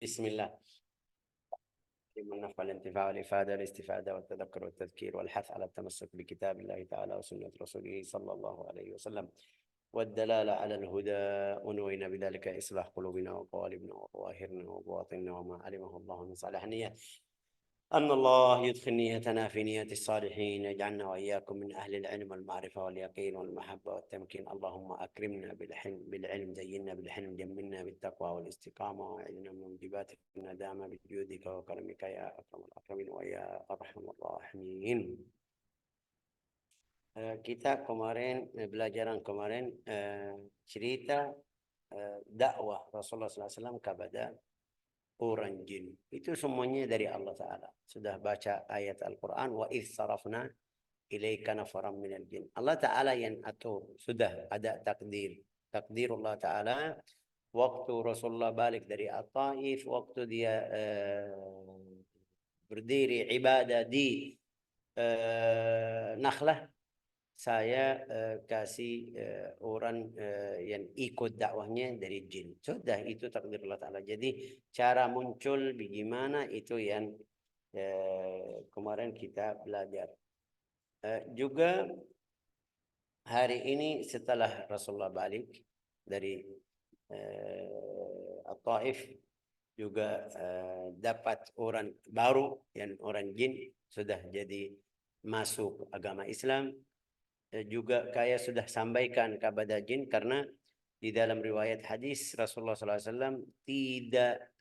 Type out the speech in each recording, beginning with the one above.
بسم الله. النفع الانتفاع والإفادة والاستفادة والتذكر والتذكير والحث على التمسك بكتاب الله تعالى وسنة رسوله صلى الله عليه وسلم والدلالة على الهدى، ونوينا بذلك إصلاح قلوبنا وقوالبنا وظواهرنا وبواطننا وما علمه الله من صالح نية. أن الله يدخل نيتنا في نية الصالحين، يجعلنا وإياكم من أهل العلم والمعرفة واليقين والمحبة والتمكين. اللهم أكرمنا بالعلم، زينا بالحلم، جملنا بالتقوى والاستقامة، وأعذنا من موجبات الندامة بجودك وكرمك يا أكرم الأكرمين ويا أرحم الراحمين. Kita kemarin pelajaran kemarin cerita dakwah Rasulullah SAW kepada orang jin. Itu semuanya dari Allah Ta'ala. Sudah baca ayat Al-Quran, wa idh sarafna ilaika nafaram minal jin. Allah Ta'ala yang atur. Sudah ada takdir. Takdir Allah Ta'ala. Waktu Rasulullah balik dari At-Taif, waktu dia berdiri ibadah di Nakhlah, saya kasih orang yang ikut dakwahnya dari jin. Sudah, itu takdir Allah Ta'ala. Jadi cara muncul bagaimana itu yang kemarin kita belajar. Juga hari ini setelah Rasulullah balik dari At-Taif, juga dapat orang baru yang orang jin sudah jadi masuk agama Islam. Juga saya sudah sampaikan kepada jin, karena di dalam riwayat hadis Rasulullah SAW tidak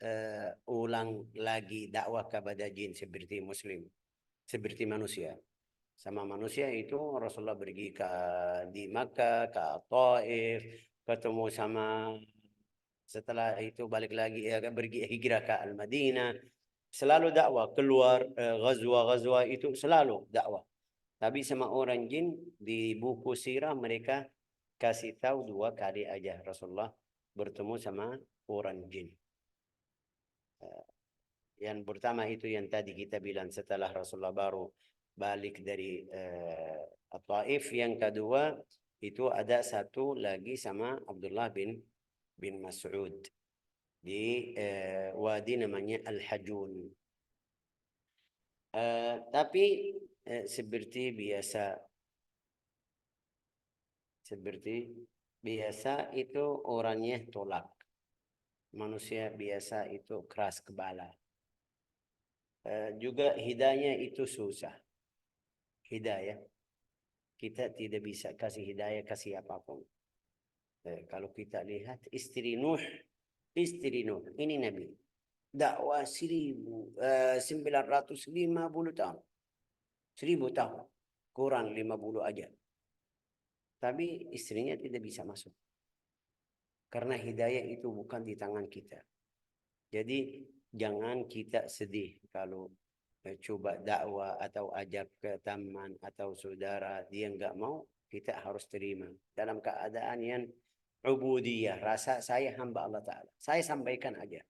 ulang lagi dakwah kepada jin seperti muslim, seperti manusia. Sama manusia itu Rasulullah pergi di Makkah, ke Taif, ketemu sama, setelah itu balik lagi pergi hijrah ke Al-Madinah, selalu dakwah, keluar ghazwa-ghazwa itu selalu dakwah. Tapi sama orang jin di buku sirah mereka kasih tahu 2 kali aja Rasulullah bertemu sama orang jin. Yang pertama itu yang tadi kita bilang setelah Rasulullah baru balik dari At-Taif. Yang kedua itu ada satu lagi sama Abdullah bin Mas'ud di wadi namanya Al-Hajun. Tapi seperti biasa itu orangnya tolak. Manusia biasa itu keras kepala. Juga hidayah itu susah. Hidayah kita tidak bisa kasih hidayah, kasih apapun. Kalau kita lihat istri Nuh ini Nabi, dakwah 1950 tahun, 1000 tahun, kurang 50 aja. Tapi istrinya tidak bisa masuk. Karena hidayah itu bukan di tangan kita. Jadi jangan kita sedih kalau coba dakwah atau ajak ke teman atau saudara, dia nggak mau, kita harus terima. Dalam keadaan yang ubudiyah, rasa saya hamba Allah Ta'ala. Saya sampaikan aja.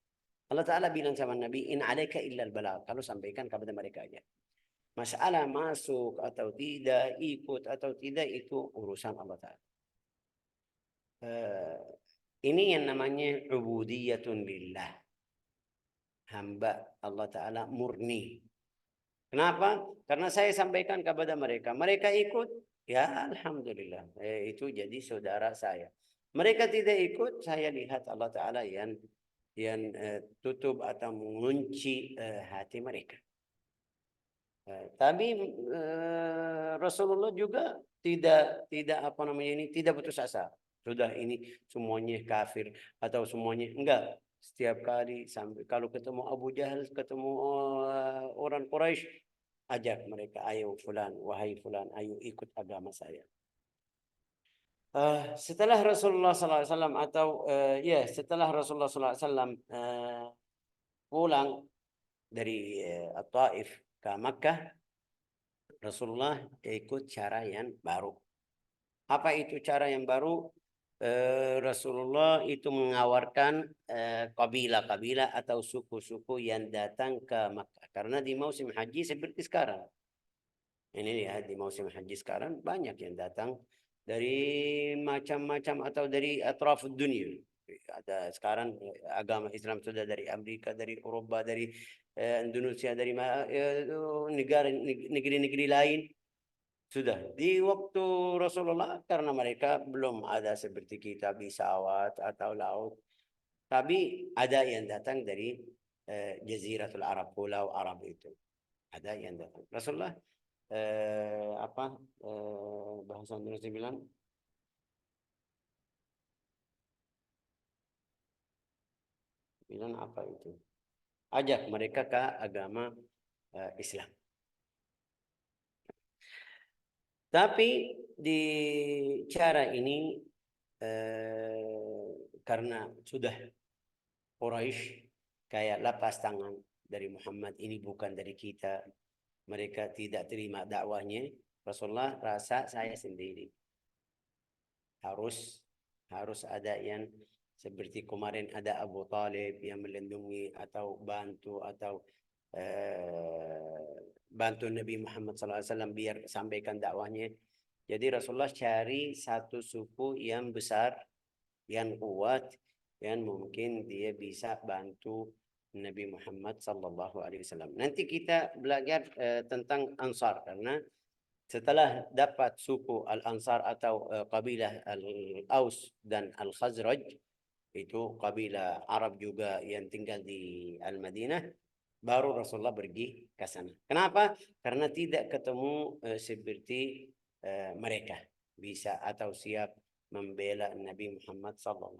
Allah Ta'ala bilang sama Nabi, in alaika illal balagh. Kalau sampaikan kepada mereka aja. Masalah masuk atau tidak, ikut atau tidak, itu urusan Allah Ta'ala. Ini yang namanya ubudiyatun lillah. Hamba Allah Ta'ala murni. Kenapa? Karena saya sampaikan kepada mereka. Mereka ikut, ya Alhamdulillah. Itu jadi saudara saya. Mereka tidak ikut, saya lihat Allah Ta'ala yang tutup atau mengunci hati mereka. Tapi Rasulullah juga tidak tidak putus asa. Sudah ini semuanya kafir atau semuanya enggak. Setiap kali sampai kalau ketemu Abu Jahal, ketemu orang Quraisy, ajak mereka, ayo fulan, wahai fulan, ayo ikut agama saya. Setelah Rasulullah SAW setelah Rasulullah SAW pulang dari At-Taif ke Makkah, Rasulullah ikut cara yang baru. Apa itu cara yang baru? Rasulullah itu mengawarkan kabilah-kabilah atau suku-suku yang datang ke Makkah. Karena di musim haji seperti sekarang. Ini ya, di musim haji sekarang banyak yang datang dari macam-macam atau dari atraf dunia. Ada sekarang agama Islam sudah dari Amerika, dari Eropa, dari Indonesia, dari negeri-negeri lain. Sudah di waktu Rasulullah, karena mereka belum ada seperti kita pesawat atau laut, tapi ada yang datang dari Jaziratul Arab, Pulau Arab itu. Ada yang datang. Rasulullah bahasa Indonesia bilang apa itu? Ajak mereka ke agama Islam. Tapi di cara ini karena sudah Quraisy kayak lepas tangan dari Muhammad, ini bukan dari kita, mereka tidak terima dakwahnya. Rasulullah rasa saya sendiri harus ada yang seperti kemarin ada Abu Talib yang melindungi atau bantu atau bantu Nabi Muhammad SAW biar sampaikan dakwahnya. Jadi Rasulullah cari satu suku yang besar, yang kuat, yang mungkin dia bisa bantu Nabi Muhammad SAW. Nanti kita belajar tentang Ansar, karena setelah dapat suku Al-Ansar atau kabilah Al-Aus dan Al-Khazraj, itu kabilah Arab juga yang tinggal di Al-Madinah, baru Rasulullah pergi ke sana. Kenapa? Karena tidak ketemu seperti mereka bisa atau siap membela Nabi Muhammad SAW.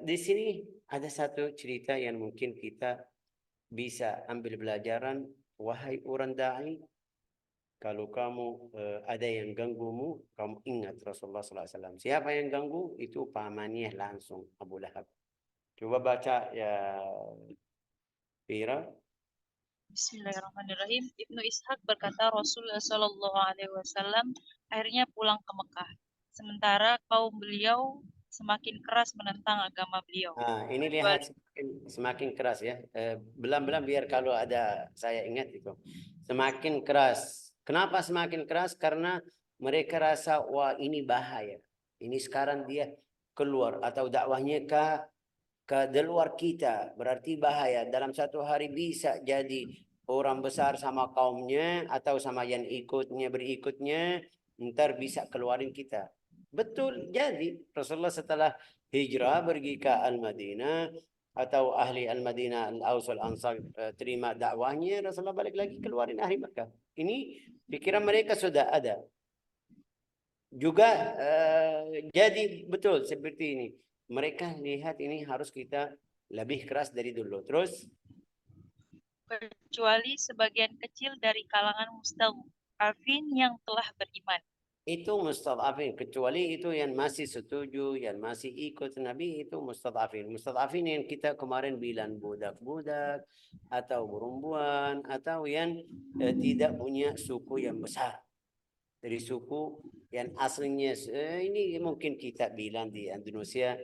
Di sini ada satu cerita yang mungkin kita bisa ambil pelajaran. Wahai orang da'i, kalau kamu ada yang ganggumu, kamu ingat Rasulullah SAW. Siapa yang ganggu? Itu pamannya langsung, Abu Lahab. Coba baca ya, Fira. Bismillahirrahmanirrahim. Ibnu Ishaq berkata Rasulullah Shallallahu Alaihi Wasallam akhirnya pulang ke Mekah. Sementara kaum beliau semakin keras menentang agama beliau. Nah, ini lihat semakin keras ya. Belam-belam biar kalau ada saya ingat itu. Semakin keras. Kenapa semakin keras? Karena mereka rasa wah ini bahaya. Ini sekarang dia keluar atau dakwahnya ke di luar kita, berarti bahaya. Dalam satu hari bisa jadi orang besar sama kaumnya atau sama yang berikutnya, ntar bisa keluarin kita. Betul. Jadi Rasulullah setelah hijrah pergi ke Al-Madinah, atau ahli Al-Madinah Al-Aus Al-Ansar terima dakwahnya, Rasulullah balik lagi keluarin ahli Makkah. Ini pikiran mereka sudah ada. Juga jadi betul seperti ini. Mereka lihat ini harus kita lebih keras dari dulu. Terus kecuali sebagian kecil dari kalangan mustad'afin yang telah beriman. itu mustad'afin, kecuali itu yang masih setuju, yang masih ikut Nabi, itu mustad'afin. Mustad'afin yang kita kemarin bilang budak-budak atau perempuan atau yang tidak punya suku yang besar. Dari suku yang aslinya ini mungkin kita bilang di Indonesia,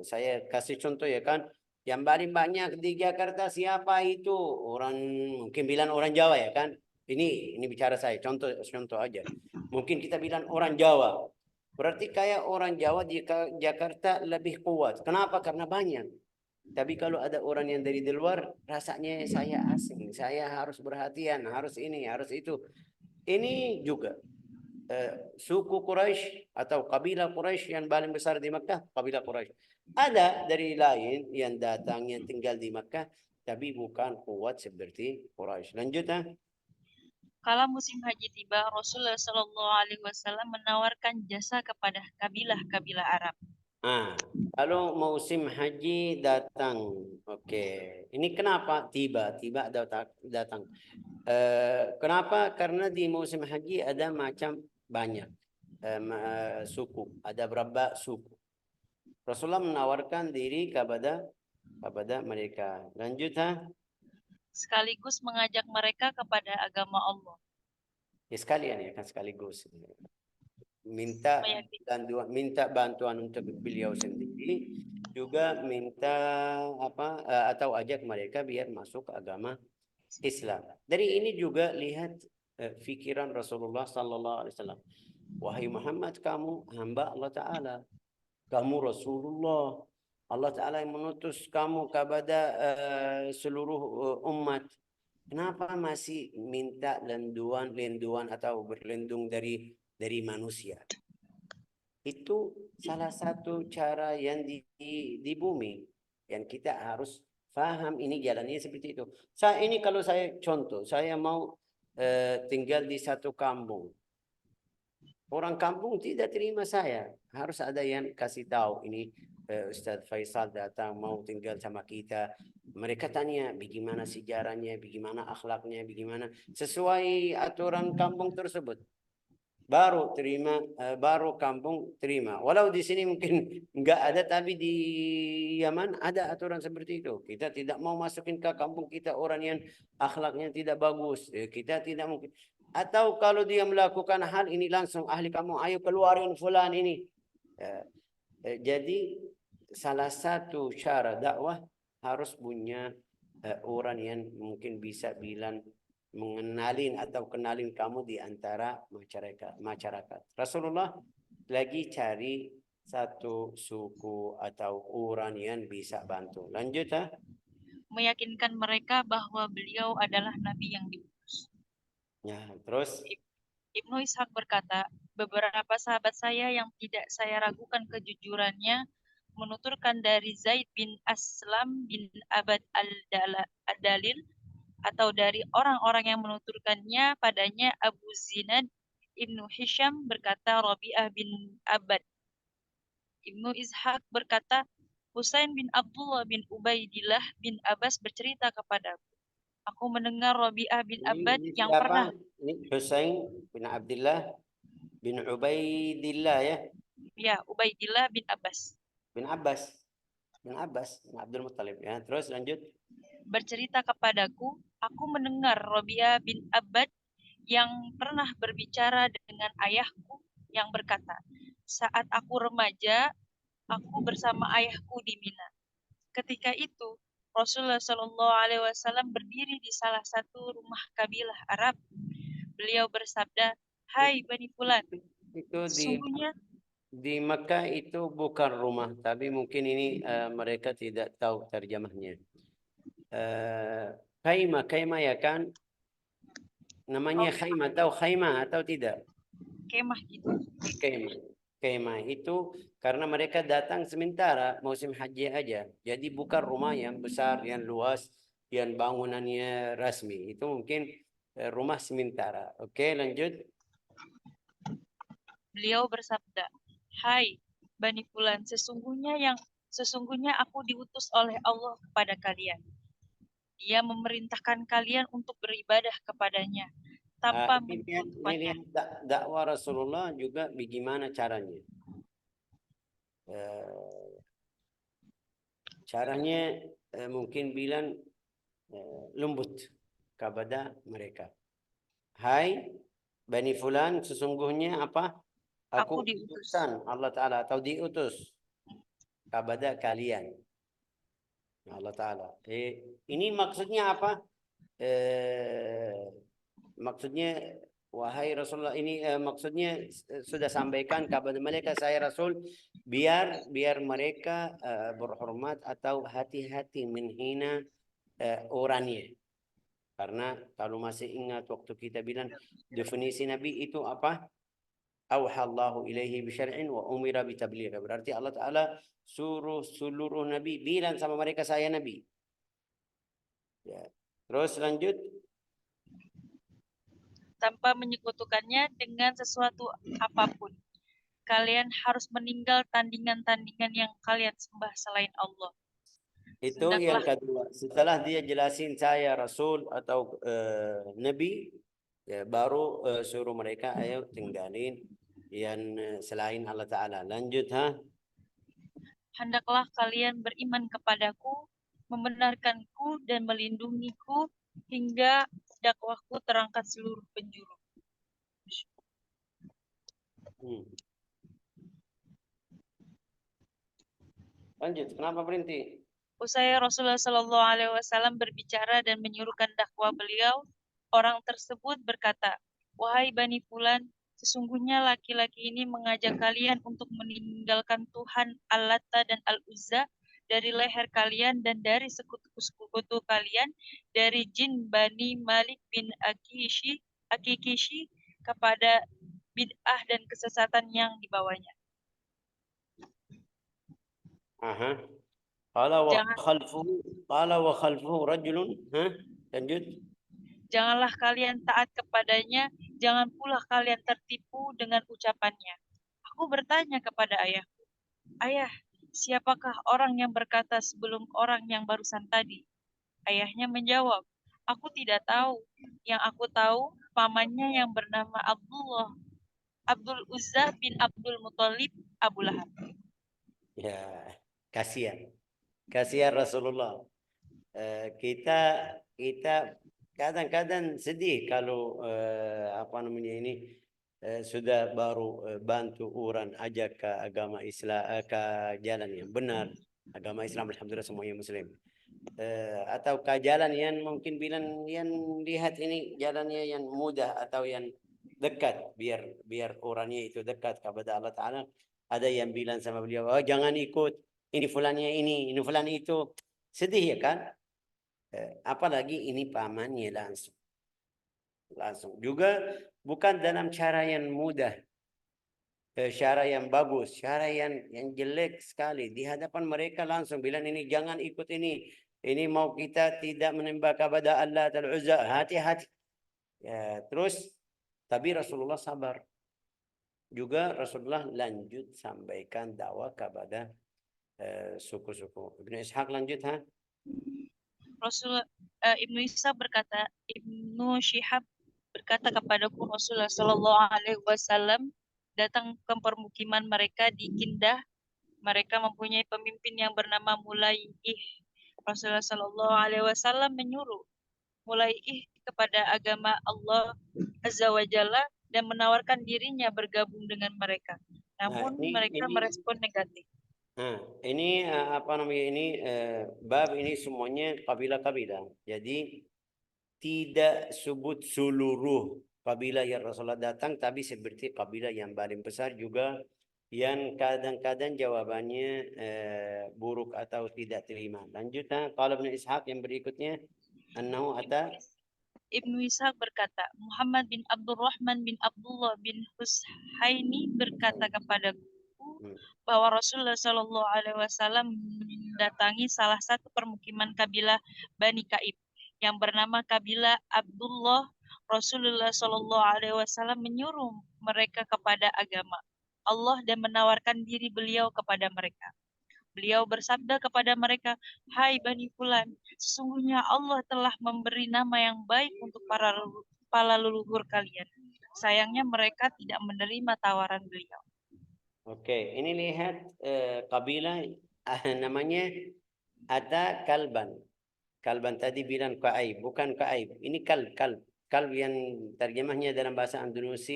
saya kasih contoh ya kan, yang paling banyak di Jakarta siapa itu? Orang, mungkin bilang orang Jawa ya kan. Ini bicara saya contoh aja. Mungkin kita bilang orang Jawa. Berarti kayak orang Jawa di Jakarta lebih kuat. Kenapa? Karena banyak. Tapi kalau ada orang yang dari luar, rasanya saya asing, saya harus perhatian, harus ini, harus itu. Ini juga suku Quraisy atau kabilah Quraisy yang paling besar di Makkah, kabilah Quraisy. Ada dari lain yang datang, yang tinggal di Makkah, tapi bukan kuat seperti Quraisy. Lanjut. Kala musim haji tiba, Rasulullah Shallallahu Alaihi Wasallam menawarkan jasa kepada kabilah-kabilah Arab. Kalau musim haji datang, oke. Ini kenapa tiba datang? Kenapa? Karena di musim haji ada macam banyak suku, ada berapa suku. Rasulullah menawarkan diri kepada mereka. Lanjut. Sekaligus mengajak mereka kepada agama Allah. Ya sekalian ya kan, sekaligus minta bantuan untuk beliau sendiri, juga minta atau ajak mereka biar masuk ke agama Islam. Dari ini juga lihat pikiran Rasulullah Sallallahu Alaihi Wasallam. wahai Muhammad, kamu hamba Allah Ta'ala, kamu Rasulullah. Allah Ta'ala yang mengutus kamu kepada seluruh umat. Kenapa masih minta linduan atau berlindung dari manusia? Itu salah satu cara yang di bumi yang kita harus paham, ini jalannya seperti itu. Kalau saya contoh, saya mau tinggal di satu kampung. Orang kampung tidak terima saya. Harus ada yang kasih tahu, ini Ustadz Faisal datang mau tinggal sama kita. Mereka tanya bagaimana sejarahnya, bagaimana akhlaknya, bagaimana sesuai aturan kampung tersebut. Baru terima, baru kampung terima. Walau di sini mungkin enggak ada, tapi di Yaman ada aturan seperti itu. Kita tidak mau masukin ke kampung kita orang yang akhlaknya tidak bagus. Kita tidak mungkin. Atau kalau dia melakukan hal ini langsung ahli kamu, ayo keluarin fulan ini. Jadi salah satu cara dakwah harus punya orang yang mungkin bisa bilang mengenalin atau kenalin kamu di antara masyarakat. Rasulullah lagi cari satu suku atau orang yang bisa bantu. Lanjut ha? Meyakinkan mereka bahwa beliau adalah nabi yang diutus. Ya, terus Ibnu Ishaq berkata, beberapa sahabat saya yang tidak saya ragukan kejujurannya menuturkan dari Zaid bin Aslam bin Abad al-Dalil atau dari orang-orang yang menuturkannya padanya Abu Zinad Ibnu Hisham berkata Rabi'ah bin Abad. Ibnu Ishaq berkata, Husain bin Abdullah bin Ubaidillah bin Abbas bercerita kepadaku. Aku mendengar Rabi'ah bin Abad ini yang siapa? pernah. Ini Husain bin Abdullah bin Ubaidillah ya? Ya, Ubaidillah bin Abbas. Bin Abbas. Bin Abdul Muttalib ya. Terus lanjut. Bercerita kepadaku, aku mendengar Rabi'ah bin Abad yang pernah berbicara dengan ayahku yang berkata, saat aku remaja, aku bersama ayahku di Mina. Ketika itu, Rasulullah Shallallahu Alaihi Wasallam berdiri di salah satu rumah kabilah Arab. Beliau bersabda, Hai Bani Fulan, Itu sesungguhnya di Makkah itu bukan rumah, tapi mungkin ini mereka tidak tahu terjemahnya. Khaimah ya kan? Namanya khaimah, tahu khaimah atau tidak? kemah gitu. Khaimah itu karena mereka datang sementara musim haji aja. Jadi bukan rumah yang besar, yang luas, yang bangunannya rasmi. Itu mungkin rumah sementara. Oke, lanjut. Beliau bersabda, Hai Bani Fulan, sesungguhnya aku diutus oleh Allah kepada kalian. Dia memerintahkan kalian untuk beribadah kepadanya tanpa menyekutukannya. Ini dakwah Rasulullah juga bagaimana caranya. Caranya mungkin bilang lembut kepada mereka. Hai Bani Fulan, sesungguhnya apa? Aku Aku diutus. utusan Allah Ta'ala atau diutus kepada kalian. Allah Ta'ala. Ini maksudnya apa? Maksudnya wahai Rasulullah, ini maksudnya sudah sampaikan kepada mereka saya Rasul, biar mereka berhormat atau hati-hati menghina orangnya. Karena kalau masih ingat waktu kita bilang definisi Nabi itu apa? Auhallahu ilaihi bisyar'in wa umira bitabligh. Berarti Allah Ta'ala suruh seluruh Nabi bilang sama mereka saya Nabi. Ya. Terus lanjut. Tanpa menyekutukannya dengan sesuatu apapun. Kalian harus meninggal tandingan-tandingan yang kalian sembah selain Allah. Itu yang kedua. Setelah dia jelasin saya Rasul atau Nabi, ya, baru suruh mereka ayo tinggalin yang selain Allah Ta'ala. Lanjut ha. Hendaklah kalian beriman kepadaku, membenarkanku dan melindungiku hingga dakwahku terangkat seluruh penjuru. Lanjut, kenapa berhenti? Usai Rasulullah Shallallahu Alaihi Wasallam berbicara dan menyuruhkan dakwah beliau, orang tersebut berkata, Wahai Bani Fulan, Sesungguhnya laki-laki ini mengajak kalian untuk meninggalkan Tuhan Al-Lata dan Al-Uzza dari leher kalian dan dari sekutu-sekutu kalian, dari jin Bani Malik bin Akikishi kepada bid'ah dan kesesatan yang dibawanya. Aha. Qala wa Jangan, khalfuhu rajulun, lanjut. janganlah kalian taat kepadanya, jangan pula kalian tertipu dengan ucapannya. Aku bertanya kepada ayahku, Ayah, siapakah orang yang berkata sebelum orang yang barusan tadi? Ayahnya menjawab, aku tidak tahu. Yang aku tahu, pamannya yang bernama Abdul Uzza bin Abdul Muthalib Abu Lahab. Ya, kasihan. Kasihan Rasulullah. Kita kadang-kadang sedih kalau apa namanya ini sudah baru bantu orang ajak ke agama Islam, ke jalan yang benar. Agama Islam alhamdulillah semuanya muslim. Atau ke jalan yang mungkin bilang yang lihat ini jalannya yang mudah atau yang dekat, biar orangnya itu dekat kepada Allah Ta'ala. Ada yang bilang sama beliau, oh jangan ikut ini fulannya ini fulan itu. Sedih ya kan? Apalagi ini pamannya langsung juga bukan dalam cara yang mudah, cara yang bagus, cara yang jelek sekali di hadapan mereka langsung bilang ini jangan ikut ini mau kita tidak menyembah kepada Allah Al-Uzza, hati-hati ya. Terus tapi Rasulullah sabar juga. Rasulullah lanjut sampaikan dakwah kepada suku-suku. Ibnu Ishaq lanjut Ibnu Isa berkata, Ibnu Syihab berkata kepadaku Rasulullah Shallallahu Alaihi Wasallam datang ke permukiman mereka di Kindah. Mereka mempunyai pemimpin yang bernama Mulaih. Rasulullah Shallallahu Alaihi Wasallam menyuruh Mulaih kepada agama Allah Azza wa Jalla dan menawarkan dirinya bergabung dengan mereka. Namun mereka merespon negatif. Ini apa namanya ini bab ini semuanya kabilah-kabilah. Jadi tidak sebut seluruh kabilah yang Rasulullah datang, tapi seperti kabilah yang paling besar juga yang kadang-kadang jawabannya buruk atau tidak terima. Lanjut kalau Ibnu Ishaq yang berikutnya, annahu ata Ibnu Ishaq berkata, Muhammad bin Abdurrahman bin Abdullah bin Husaini berkata kepadaku bahwa Rasulullah Shallallahu Alaihi Wasallam mendatangi salah satu permukiman kabilah Bani Kaib yang bernama kabilah Abdullah. Rasulullah Shallallahu Alaihi Wasallam menyuruh mereka kepada agama Allah dan menawarkan diri beliau kepada mereka. Beliau bersabda kepada mereka, Hai Bani Fulan, sesungguhnya Allah telah memberi nama yang baik untuk para leluhur kalian. Sayangnya mereka tidak menerima tawaran beliau. Oke, ini lihat kabilah namanya ada kalban. Kalban tadi bilang Ka'aib, bukan Ka'aib. Ini kalb. Kalb yang terjemahnya dalam bahasa Indonesia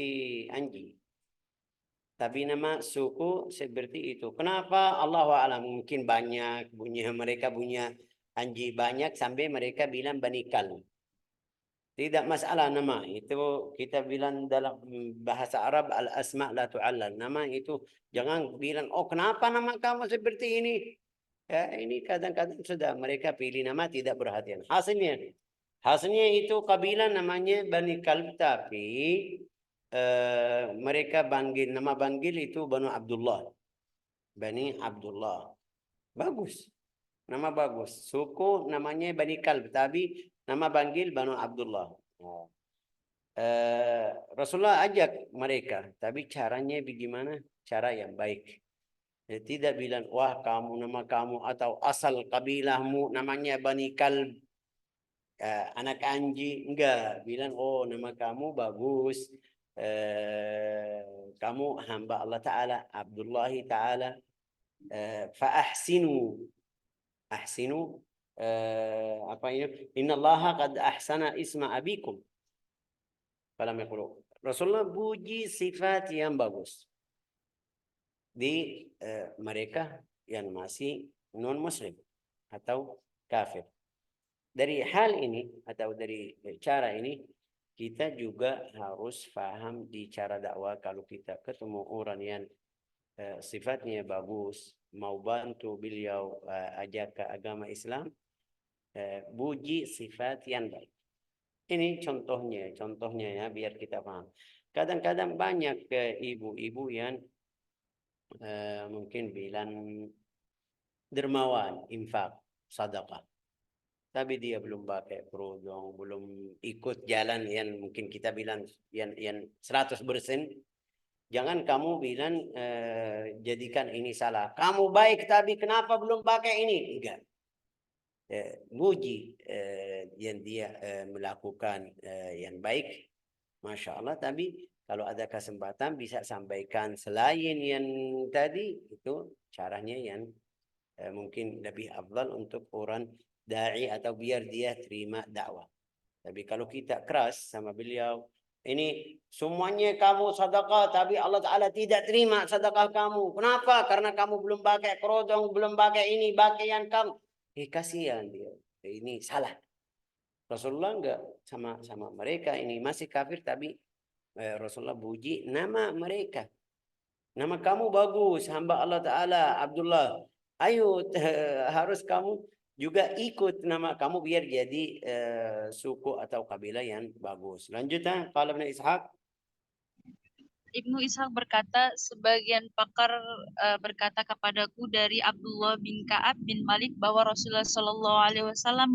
anjing. Tapi nama suku seperti itu. Kenapa? Allahu a'lam. Mungkin banyak mereka punya anjing banyak sampai mereka bilang Bani Kalb. Tidak masalah nama itu, kita bilang dalam bahasa Arab al-asma' la tu'allal. Nama itu jangan bilang oh kenapa nama kamu seperti ini. Ya, ini kadang-kadang sudah mereka pilih nama tidak perhatian. Hasilnya itu kabilah namanya Bani Kalb, tapi mereka nama panggil itu Bani Abdullah. Bani Abdullah. Bagus. Nama bagus. Suku namanya Bani Kalb, tapi nama panggil Bani Abdullah. Rasulullah ajak mereka, tapi caranya bagaimana? Cara yang baik. Tidak bilang, wah nama kamu atau asal kabilahmu namanya Bani Kalb, anak anjing. Enggak, bilang, oh nama kamu bagus. Kamu hamba Allah Ta'ala, Abdullahi Ta'ala. Fa'ahsinu. Ahsinu. Apa ini? Inna Allah qad ahsana isma abikum. Rasulullah puji sifat yang bagus di mereka yang masih non muslim atau kafir. Dari hal ini atau dari cara ini kita juga harus paham di cara dakwah. Kalau kita ketemu orang yang sifatnya bagus, mau bantu beliau ajak ke agama Islam, puji sifat yang baik. Ini contohnya ya, biar kita paham. Kadang-kadang banyak ibu-ibu yang mungkin bilang dermawan, infak, sedekah. Tapi dia belum pakai kerudung, belum ikut jalan yang mungkin kita bilang yang 100%. Jangan kamu bilang jadikan ini salah. Kamu baik tapi kenapa belum pakai ini? Enggak. Muji yang dia melakukan yang baik, Masya Allah. Tapi kalau ada kesempatan bisa sampaikan selain yang tadi, itu caranya yang mungkin lebih afdal untuk orang da'i atau biar dia terima dakwah. Tapi kalau kita keras sama beliau, ini semuanya kamu sedekah, tapi Allah Ta'ala tidak terima sedekah kamu. Kenapa? Karena kamu belum pakai kerudung, belum pakai ini, pakaian kamu. Kasihan dia. Ini salah. Rasulullah enggak sama mereka. Ini masih kafir, tapi Rasulullah puji nama mereka. Nama kamu bagus, hamba Allah Ta'ala, Abdullah. Ayo, harus kamu juga ikut nama kamu biar jadi suku atau kabilah yang bagus. Lanjutnya, kalau Ibnu Ishaq. Ibnu Ishaq berkata, sebagian pakar berkata kepadaku dari Abdullah bin Ka'ab bin Malik bahwa Rasulullah Shallallahu Alaihi Wasallam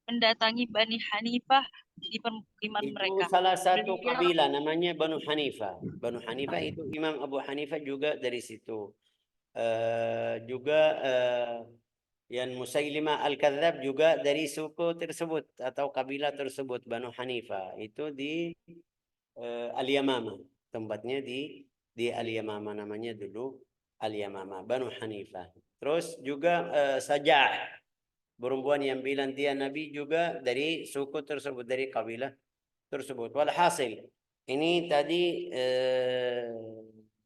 mendatangi Bani Hanifah di permukiman Itu mereka. salah satu Beliau kabilah namanya Banu Hanifah. Banu Hanifah itu Imam Abu Hanifah juga dari situ. Juga yang Musailimah Al-Kadzab juga dari suku tersebut atau kabilah tersebut, Banu Hanifah. Itu di Al-Yamamah. Tempatnya di Al-Yamamah, namanya dulu Al-Yamamah, Banu Hanifah. Terus juga Sajah, perempuan yang bilang dia Nabi, juga dari suku tersebut, dari kabilah tersebut. Walhasil, ini tadi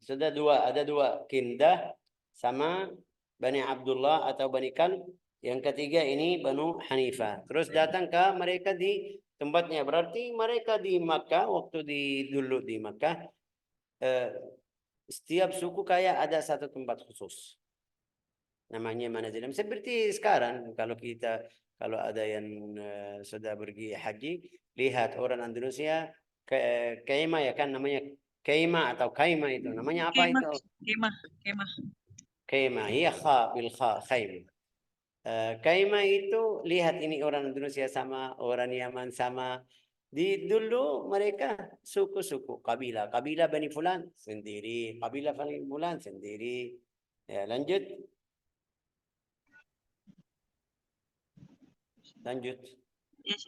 sudah ada dua, Kindah sama Bani Abdullah atau Bani Kalb. Yang ketiga ini Banu Hanifah. Terus datang ke mereka di tempatnya. Berarti mereka di Makkah, waktu dulu di Makkah, setiap suku kayak ada satu tempat khusus. Namanya Manazilam. Seperti sekarang kalau ada yang sudah pergi haji, lihat orang Indonesia kemah ya kan, namanya kemah atau kaimah, itu namanya apa itu? kemah. Kemah, iya, kha bil kha, khaimah. Kaimah itu, lihat ini orang Indonesia sama orang Yaman sama. Di dulu mereka suku-suku, kabilah Bani Fulan sendiri, kabilah Bani Fulan sendiri. Ya, lanjut. Yes,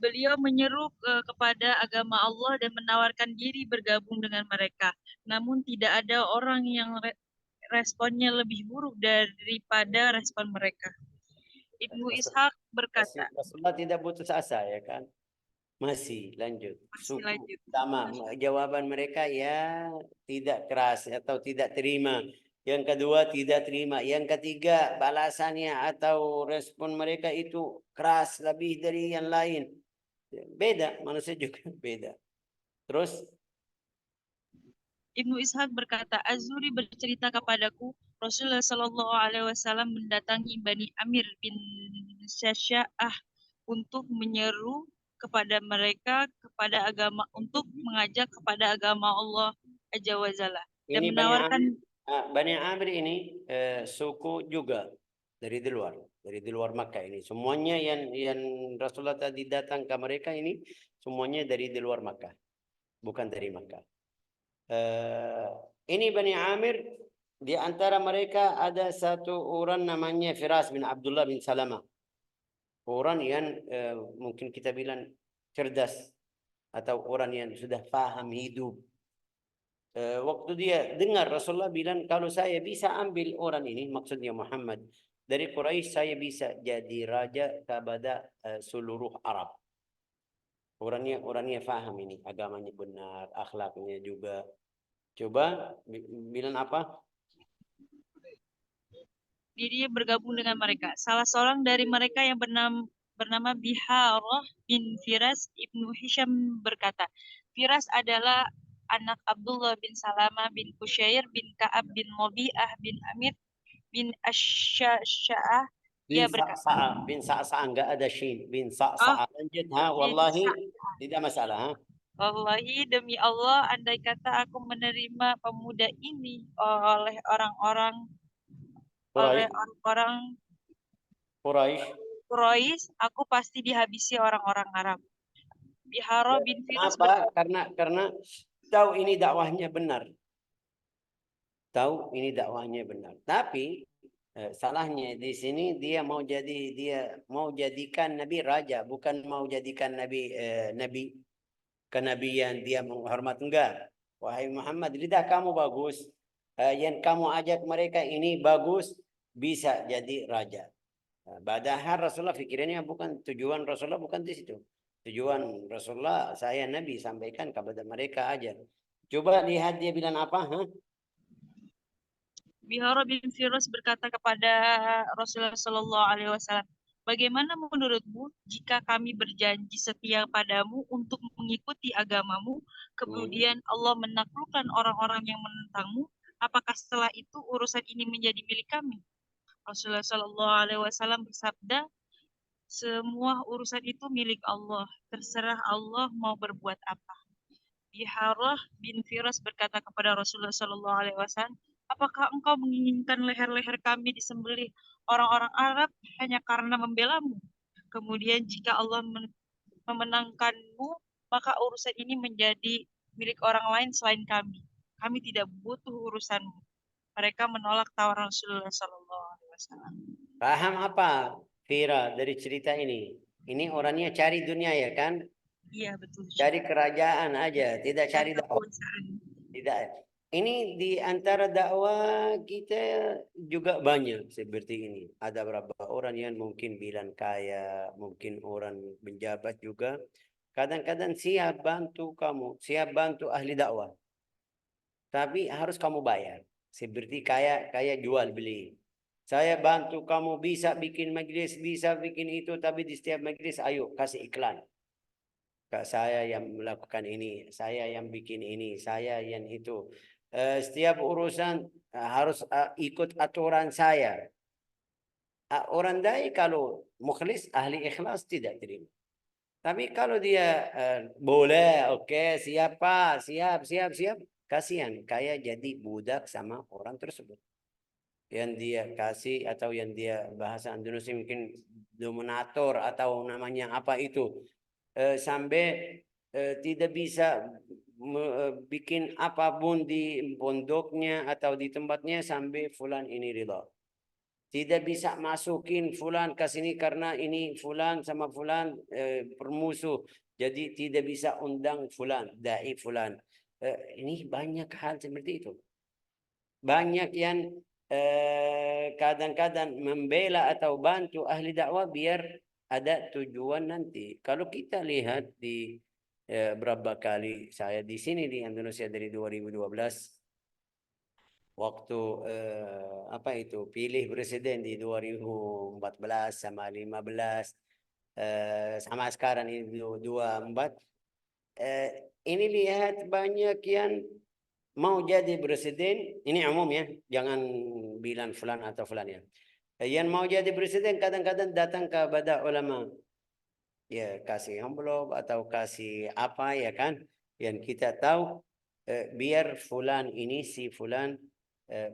beliau menyeru kepada agama Allah dan menawarkan diri bergabung dengan mereka. Namun tidak ada orang yang responnya lebih buruk daripada respon mereka. Ibnu Ishaq berkata, Rasulullah tidak putus asa ya kan? Masih lanjut. masih Suku lanjut. sama, jawaban mereka ya tidak keras atau tidak terima. Yang kedua tidak terima. Yang ketiga balasannya atau respon mereka itu keras lebih dari yang lain. Beda, manusia juga beda. Terus Ibnu Ishaq berkata, Az-Zuri bercerita kepadaku, Rasulullah Shallallahu Alaihi Wasallam mendatangi Bani Amir bin Syasya'ah untuk menyeru kepada mereka kepada agama, untuk mengajak kepada agama Allah Azza wa Jalla dan ini menawarkan Bani Amir ini suku juga dari luar Makkah ini. Semuanya yang Rasulullah tadi datang ke mereka ini semuanya dari luar Makkah, bukan dari Makkah. Ini Bani Amir, di antara mereka ada satu orang namanya Firas bin Abdullah bin Salamah. Orang yang mungkin kita bilang cerdas atau orang yang sudah paham hidup. Waktu dia dengar Rasulullah bilang, kalau saya bisa ambil orang ini, maksudnya Muhammad, dari Quraisy, saya bisa jadi raja kepada seluruh Arab. Orangnya faham ini, agamanya benar, akhlaknya juga. Coba bilang apa? diri bergabung dengan mereka. Salah seorang dari mereka yang bernama Biharah bin Firas ibnu Hisham berkata, Firas adalah anak Abdullah bin Salamah bin Kusyair bin Ka'ab bin Mobi'ah bin Amir bin Asy'asha'ah. Ia berkata, bin Sa'sa'a enggak ada shin, bin oh, Sa'sa'a. Lanjut, ha, bin wallahi tidak masalah, ha. Wallahi demi Allah, andai kata aku menerima pemuda ini oleh orang-orang Quraisy, Quraisy. Quraisy, aku pasti dihabisi orang-orang Arab. Bihara bin Firas Kenapa? Karena tahu ini dakwahnya benar. Tahu ini dakwahnya benar. Tapi salahnya di sini dia mau jadikan Nabi raja, bukan mau jadikan Nabi kenabian, dia menghormat, enggak. Wahai Muhammad, lidah kamu bagus, yang kamu ajak mereka ini bagus, bisa jadi raja. Padahal Rasulullah pikirannya bukan, tujuan Rasulullah bukan di situ. Tujuan Rasulullah, saya Nabi, sampaikan kepada mereka aja. Coba lihat dia bilang apa, ha? Bihara bin Firas berkata kepada Rasulullah Shallallahu Alaihi Wasallam, bagaimana menurutmu jika kami berjanji setia padamu untuk mengikuti agamamu, kemudian Allah menaklukkan orang-orang yang menentangmu, apakah setelah itu urusan ini menjadi milik kami? Rasulullah Shallallahu Alaihi Wasallam bersabda, semua urusan itu milik Allah, terserah Allah mau berbuat apa. Biharah bin Firas berkata kepada Rasulullah Shallallahu Alaihi Wasallam, apakah engkau menginginkan leher-leher kami disembelih orang-orang Arab hanya karena membelamu? Kemudian jika Allah memenangkanmu, maka urusan ini menjadi milik orang lain selain kami. Kami tidak butuh urusanmu. Mereka menolak tawaran Rasulullah Shallallahu Alaihi Wasallam. Paham apa, Fira, dari cerita ini? Ini orangnya cari dunia, ya kan? Iya, betul. Cari kerajaan aja, tidak cari dakwah. Tidak. Ini di antara dakwah kita juga banyak seperti ini. Ada beberapa orang yang mungkin bilang kaya, mungkin orang penjabat juga. Kadang-kadang siap bantu kamu, siap bantu ahli dakwah. Tapi harus kamu bayar. Seperti kayak jual beli. Saya bantu kamu bisa bikin majelis, bisa bikin itu, tapi di setiap majelis ayo kasih iklan. Saya yang melakukan ini, saya yang bikin ini, saya yang itu. Setiap urusan harus ikut aturan saya. Orang dai kalau mukhlis, ahli ikhlas tidak terima. Tapi kalau dia boleh, oke, siap Pak, siap. Kasihan, kayak jadi budak sama orang tersebut. Yang dia kasih atau yang dia bahasa Indonesia mungkin dominator atau namanya apa itu. Sampai tidak bisa bikin apapun di pondoknya atau di tempatnya sampai fulan ini ridha. Tidak bisa masukin fulan ke sini karena ini fulan sama fulan permusuh. Jadi tidak bisa undang fulan, dai fulan. Ini banyak hal seperti itu. Banyak yang kadang-kadang membela atau bantu ahli dakwah biar ada tujuan nanti. Kalau kita lihat di berapa kali saya di sini di Indonesia dari 2012 waktu apa itu pilih presiden di 2014 sama 15 sama sekarang ini 24 ini lihat banyak yang mau jadi presiden, ini umum ya, jangan bilang fulan atau fulan ya. Yang mau jadi presiden kadang-kadang datang kepada ulama, ya kasih amplop atau kasih apa ya kan, yang kita tahu biar fulan ini si fulan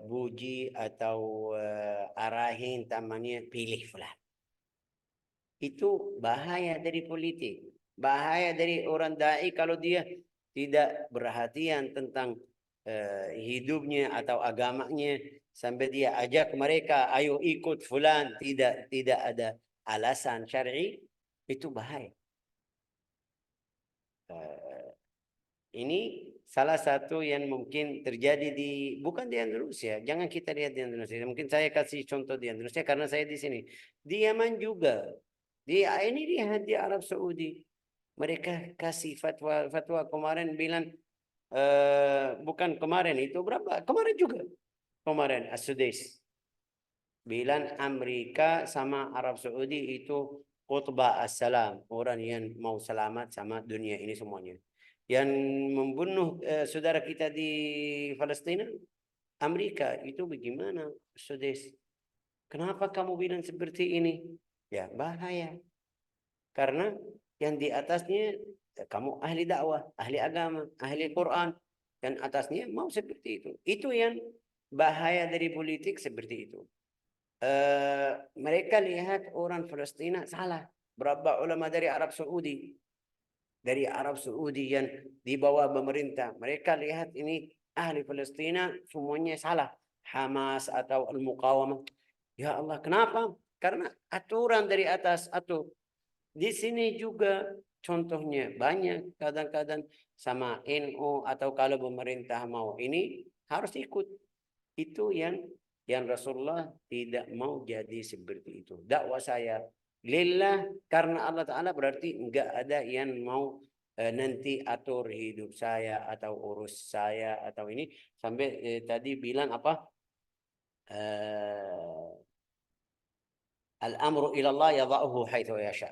puji atau arahin tamannya pilih fulan. Itu bahaya dari politik, bahaya dari orang dai kalau dia tidak perhatian tentang hidupnya atau agamanya sampai dia ajak mereka ayo ikut fulan tidak ada alasan syar'i, itu bahaya. Ini salah satu yang mungkin terjadi bukan di Indonesia, jangan kita lihat di Indonesia, mungkin saya kasih contoh di Indonesia karena saya di sini, di Yaman juga, ini lihat di Arab Saudi, mereka kasih fatwa kemarin bilang bukan kemarin itu berapa? Kemarin juga. As-Sudais. Bilang Amerika sama Arab Saudi itu khutbah assalam, orang yang mau selamat sama dunia ini semuanya. Yang membunuh saudara kita di Palestina, Amerika, itu bagaimana, Sudes? Kenapa kamu bilang seperti ini? Ya, bahaya. Karena yang di atasnya kamu ahli dakwah, ahli agama, ahli Quran, dan atasnya mau seperti itu. Itu yang bahaya dari politik seperti itu. Mereka lihat orang Palestina salah. Berapa ulama dari Arab Saudi, yang di bawah pemerintah, mereka lihat ini ahli Palestina semuanya salah. Hamas atau Al-Muqawamah. Ya Allah, kenapa? Karena aturan dari atas atur. Di sini juga contohnya banyak, kadang-kadang sama NU atau kalau pemerintah mau ini harus ikut. Itu yang Rasulullah tidak mau jadi seperti itu. Dakwah saya lillah karena Allah Ta'ala, berarti enggak ada yang mau nanti atur hidup saya atau urus saya atau ini. Sampai tadi bilang apa? Al-amru ilallah yadha'uhu haitsu yasha.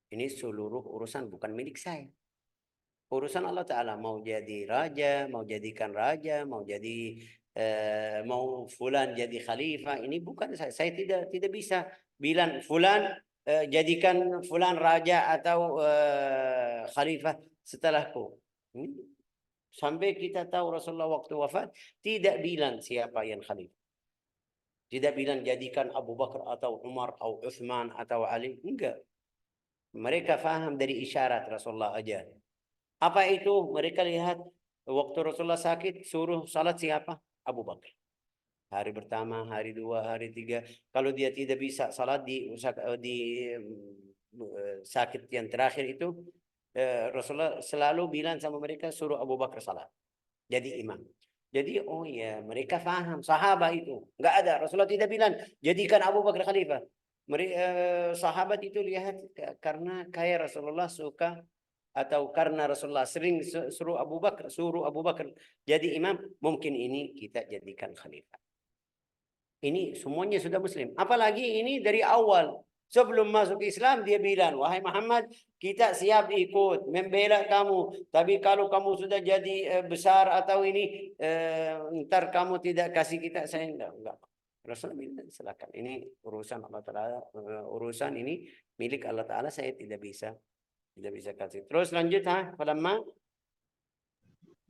Ini seluruh urusan bukan milik saya. Urusan Allah Ta'ala, mau jadi raja, mau jadikan raja, mau jadi mau fulan jadi khalifah, ini bukan saya. Saya tidak bisa bilang fulan jadikan fulan raja atau khalifah setelahku. Sampai kita tahu Rasulullah waktu wafat tidak bilang siapa yang khalifah. Tidak bilang jadikan Abu Bakar atau Umar atau Utsman atau Ali, enggak. Mereka faham dari isyarat Rasulullah aja. Apa itu? Mereka lihat waktu Rasulullah sakit, suruh salat siapa? Abu Bakar. Hari pertama, hari dua, hari tiga. Kalau dia tidak bisa salat di sakit yang terakhir itu, Rasulullah selalu bilang sama mereka, suruh Abu Bakar salat. Jadi imam. Jadi oh ya, mereka faham. Sahabat itu nggak ada. Rasulullah tidak bilang jadikan Abu Bakar khalifah. Sahabat itu lihat karena kayak Rasulullah suka atau karena Rasulullah sering suruh Abu Bakar jadi imam, mungkin ini kita jadikan khalifah. Ini semuanya sudah muslim. Apalagi ini dari awal. Sebelum masuk Islam dia bilang, wahai Muhammad, kita siap ikut, membela kamu. Tapi kalau kamu sudah jadi besar atau ini, ntar kamu tidak kasih kita, saya enggak. Rasulullah bilang, silakan. Ini urusan Allah Ta'ala, urusan ini milik Allah Ta'ala, saya tidak bisa kasih. Terus lanjut, falamma.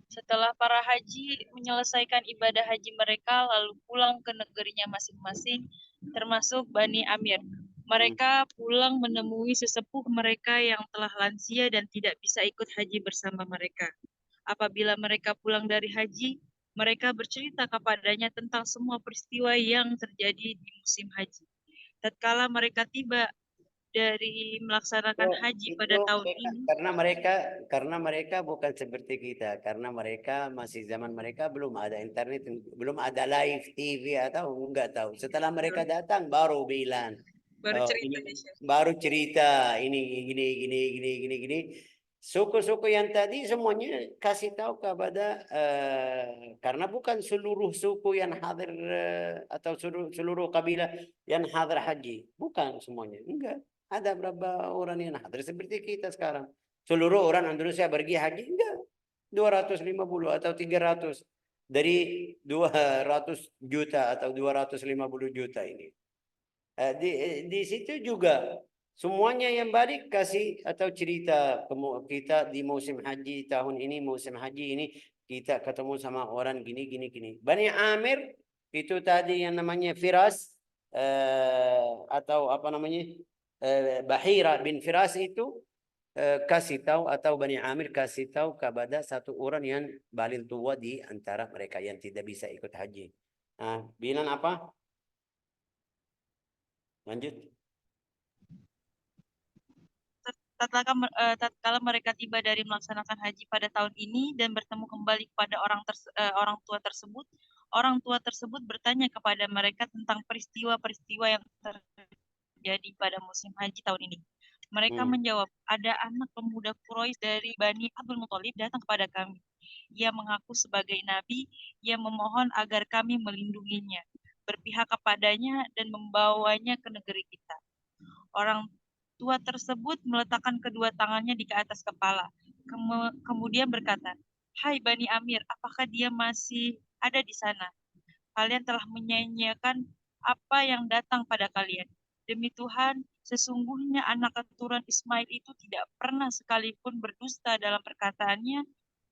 Setelah para haji menyelesaikan ibadah haji mereka, lalu pulang ke negerinya masing-masing, termasuk Bani Amir. Mereka pulang menemui sesepuh mereka yang telah lansia dan tidak bisa ikut haji bersama mereka. Apabila mereka pulang dari haji, mereka bercerita kepadanya tentang semua peristiwa yang terjadi di musim haji. Tatkala mereka tiba dari melaksanakan haji pada tahun ini, karena mereka bukan seperti kita, karena mereka masih zaman mereka belum ada internet, belum ada live TV atau enggak tahu. Setelah mereka datang baru bilang, baru oh, cerita ini ya, Chef. baru cerita ini gini. Suku-suku yang tadi semuanya kasih tahu kepada karena bukan seluruh suku yang hadir atau seluruh kabilah yang hadir haji, bukan semuanya, enggak. Ada berapa orang yang hadir seperti kita sekarang. Seluruh orang Indonesia pergi haji, enggak. 250 atau 300 dari 200 juta atau 250 juta ini. Di situ juga semuanya yang balik kasih atau cerita kita di musim haji tahun ini, musim haji ini kita ketemu sama orang gini. Bani Amir itu tadi yang namanya Firas atau apa namanya Bahira bin Firas itu kasih tahu, atau Bani Amir kasih tahu kepada satu orang yang paling tua di antara mereka yang tidak bisa ikut haji. Bilang apa? Lanjut. Tatkala mereka tiba dari melaksanakan haji pada tahun ini dan bertemu kembali kepada orang tua tersebut bertanya kepada mereka tentang peristiwa-peristiwa yang terjadi pada musim haji tahun ini. Mereka menjawab, ada anak pemuda Quraisy dari Bani Abdul Muthalib datang kepada kami. Ia mengaku sebagai nabi, ia memohon agar kami melindunginya, berpihak kepadanya dan membawanya ke negeri kita. Orang Tua tersebut meletakkan kedua tangannya di atas kepala. Kemudian berkata, "Hai Bani Amir, apakah dia masih ada di sana? Kalian telah menyanyiakan apa yang datang pada kalian. Demi Tuhan, sesungguhnya anak keturunan Ismail itu tidak pernah sekalipun berdusta dalam perkataannya.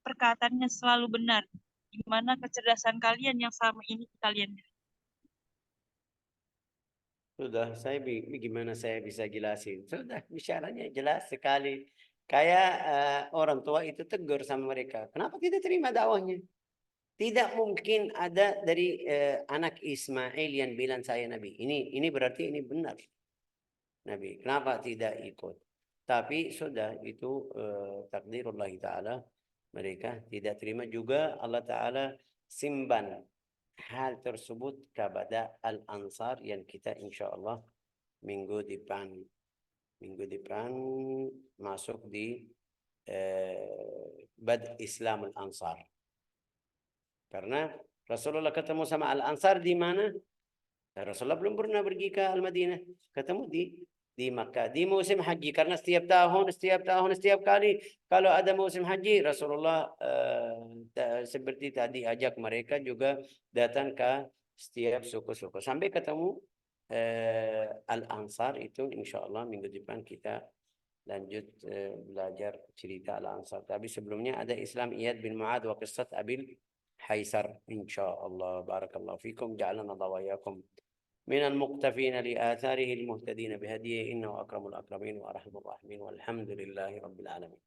Perkataannya selalu benar. Di mana kecerdasan kalian yang selama ini kalian..." Sudah, gimana saya bisa jelasin? Sudah, bicaranya jelas sekali. Kayak orang tua itu tegur sama mereka. Kenapa tidak terima dakwahnya? Tidak mungkin ada dari anak Ismail yang bilang saya Nabi. Ini berarti ini benar Nabi. Kenapa tidak ikut? Tapi sudah itu takdirullah Ta'ala. Mereka tidak terima juga. Allah Ta'ala simpan hal tersebut kepada Al-Ansar yang kita insya Allah minggu depan masuk di Bad Islam Al-Ansar. Karena Rasulullah ketemu sama Al-Ansar di mana? Rasulullah belum pernah pergi ke Al-Madinah. Ketemu di Makkah. Di musim haji. Karena setiap kali kalau ada musim haji, Rasulullah seperti tadi ajak mereka juga datang ke setiap suku-suku. Sampai ketemu Al-Ansar itu insya Allah minggu depan kita lanjut belajar cerita Al-Ansar. Tapi sebelumnya ada Islam Iyad bin Mu'ad wa qissat Abil Haisar. Insyaallah. Barakallahu fikum. Ja'alana Allah wa iyyakum من المقتفين لآثاره المهتدين بهديه إنه أكرم الأكرمين وأرحم الراحمين والحمد لله رب العالمين.